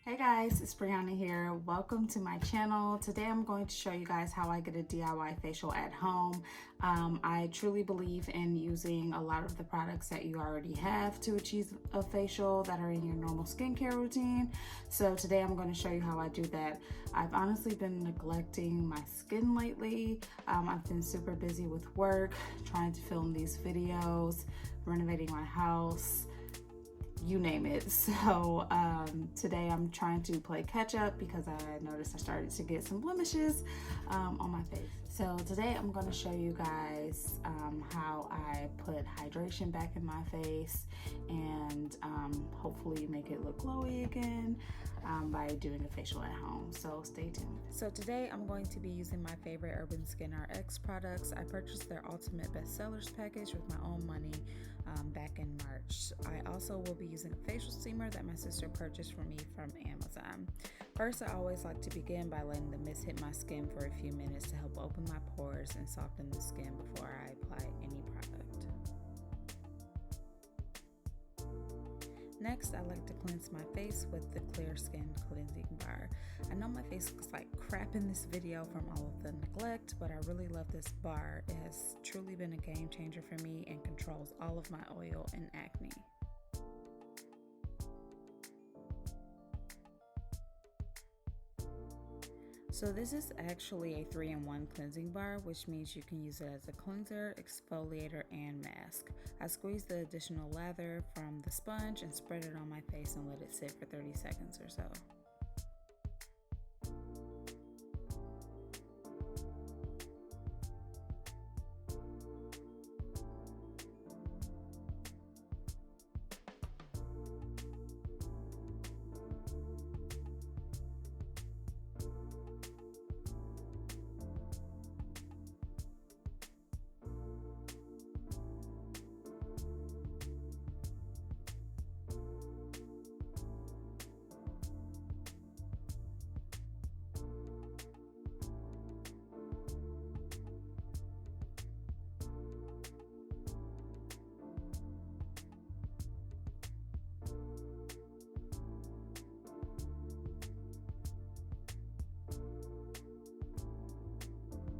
Hey guys, it's Brianna here. Welcome to my channel. Today I'm going to show you guys how I get a DIY facial at home. I truly believe in using a lot of the products that you already have to achieve a facial that are in your normal skincare routine. So today I'm going to show you how I do that. I've honestly been neglecting my skin lately. I've been super busy with work, trying to film these videos, renovating my house, you name it. So today I'm trying to play catch up because I noticed I started to get some blemishes on my face. So today I'm going to show you guys how I put hydration back in my face and hopefully make it look glowy again by doing a facial at home. So stay tuned. So today I'm going to be using my favorite Urban Skin RX products. I purchased their Ultimate Bestsellers package with my own money back in March. I also will be using a facial steamer that my sister purchased for me from Amazon. First, I always like to begin by letting the mist hit my skin for a few minutes to help open my pores and soften the skin before I apply any product. Next, I like to cleanse my face with the Clear Skin Cleansing Bar. I know my face looks like crap in this video from all of the neglect, but I really love this bar. It has truly been a game changer for me and controls all of my oil and acne. So this is actually a 3-in-1 cleansing bar, which means you can use it as a cleanser, exfoliator, and mask. I squeeze the additional lather from the sponge and spread it on my face and let it sit for 30 seconds or so.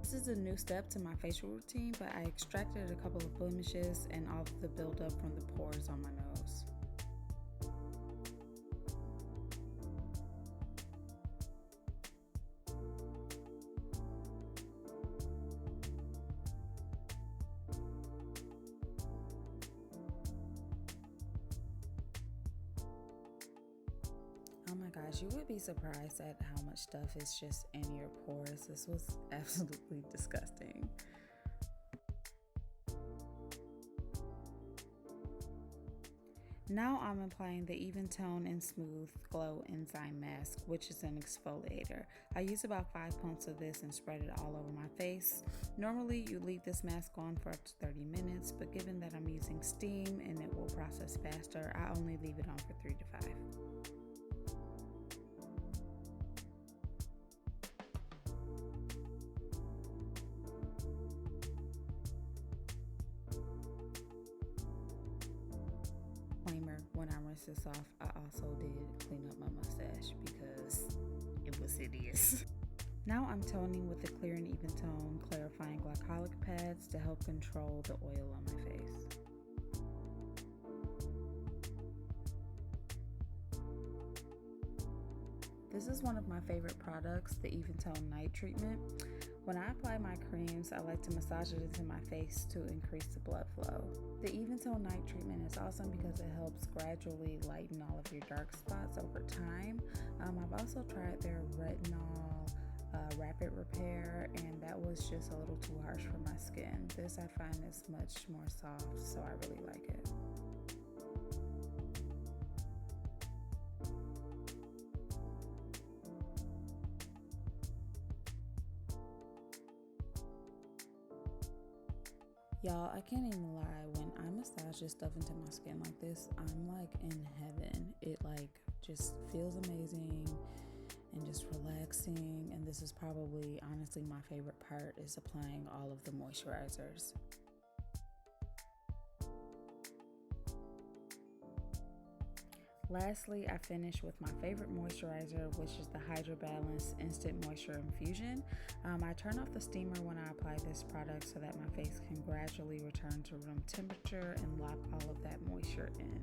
This is a new step to my facial routine, but I extracted a couple of blemishes and all of the buildup from the pores on my nose. Oh my gosh, you would be surprised at how much stuff is just in your pores. This was absolutely disgusting. Now I'm applying the Even Tone and Smooth Glow Enzyme Mask, which is an exfoliator. I use about 5 pumps of this and spread it all over my face. Normally you leave this mask on for up to 30 minutes, but given that I'm using steam and it will process faster, I only leave it on for 3 to 5. When I rinse this off, I also did clean up my mustache because it was hideous. Now I'm toning with the Clear and Even Tone Clarifying Glycolic pads to help control the oil on my face. This is one of my favorite products, the Even Tone Night Treatment. When I apply my creams, I like to massage it into my face to increase the blood flow. The Even Tone Night Treatment is awesome because it helps gradually lighten all of your dark spots over time. I've also tried their retinol rapid repair, and that was just a little too harsh for my skin. This I find is much more soft, so I really like it. Y'all, I can't even lie, when I massage this stuff into my skin like this, I'm like in heaven. It like just feels amazing and just relaxing, and this is probably honestly my favorite part, is applying all of the moisturizers. Lastly, I finish with my favorite moisturizer, which is the Hydrabalance Instant Moisture Infusion. I turn off the steamer when I apply this product so that my face can gradually return to room temperature and lock all of that moisture in.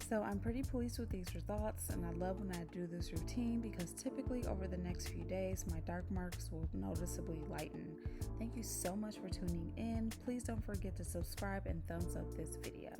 So I'm pretty pleased with these results, and I love when I do this routine because typically over the next few days my dark marks will noticeably lighten. Thank you so much for tuning in. Please don't forget to subscribe and thumbs up this video.